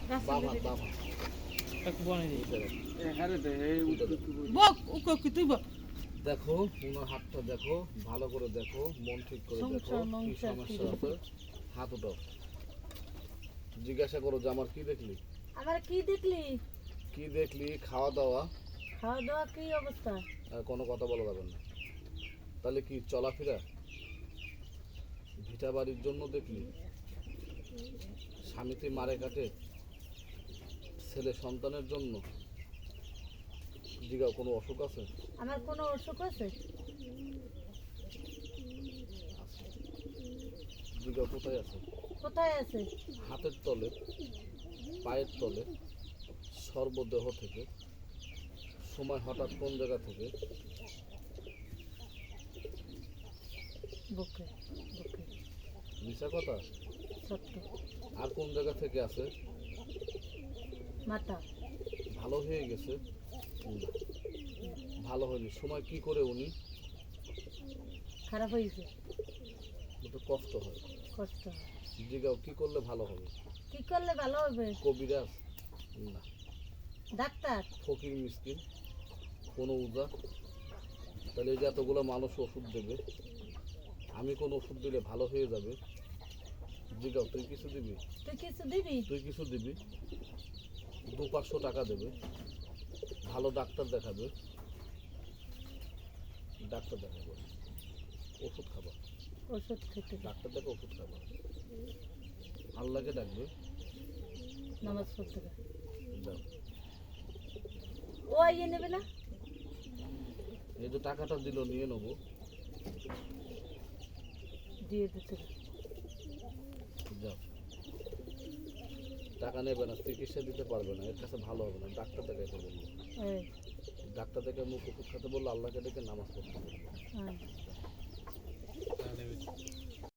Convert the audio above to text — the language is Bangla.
বাম হাত বাম হাত এক বনে দিই বক উকো কি তুই বক দেখো ওনার হাতটা দেখো, ভালো করে দেখো, মন ঠিক করে দেখো কি সমস্যা আছে। হাত উঠাও, জিজ্ঞাসা করো যে আমার কি দেখলি, আমার কি দেখলি? কি দেখলি, খাওয়া দাওয়া খাওয়া দাওয়া কি অবস্থা? আর কোনো কথা বলা যাবে না। তাহলে কি চলাফেরা, ভিটা বাড়ির জন্য দেখলি, স্বামীতে মারে কাটে, ছেলে সন্তানের জন্য জিগাও কোনো অসুখ আছে? আমার কোনো অসুখ আছে? জিগাও কোথায় আছে? কোথায় আছে? হাতের তলে, পায়ের তলে, সর্বদেহ থেকে, সময় হঠাৎ কোন জায়গা থেকে? বুকে বুকে মিশা কথা? সত্য। আর কোন জায়গা থেকে আছে? মাথা। ভালো হয়ে গেছে? না, ভালো হয়নি। সময় কি করে উনি? খারাপ হয়েছে। একটু কষ্ট হয়। কষ্ট হয়। জিগাও কি করলে ভালো হবে? কি করলে ভালো হবে? কবিরাজ? না। ডাক্তার? ফকির মিসকিন? কোনো উজা? তাহলে এই যে এতগুলো মানুষ ওষুধ দেবে, আমি কোন ওষুধ দিলে ভালো হয়ে যাবে? জিগাও তুই কিছু দিবি? তুই কিছু দিবি? তুই কিছু দিবি, 200-500 টাকা দেবে, ভালো ডাক্তার দেখাবে, ডাক্তার দেখাবে, ওষুধ খাবা, ওষুধ খেতে। ডাক্তার দেখে ওষুধ খাবা, আল্লাহকে ডাকবে, নামাজ পড়তে হবে। দাও। ও আইয়ে নেবে না? এই যে টাকাটা দিল নিয়ে নেবো, দিয়ে দিতে হবে। যাও। টাকা নেবে না, চিকিৎসা দিতে পারবে না, এর কাছে ভালো হবে না, ডাক্তার দেখাইতে বলবো। এই, ডাক্তার দেখে মুখ ওষুধ খেতে বললো, আল্লাহকে ডেকে নামাজ পড়তে বলবো। হ্যাঁ।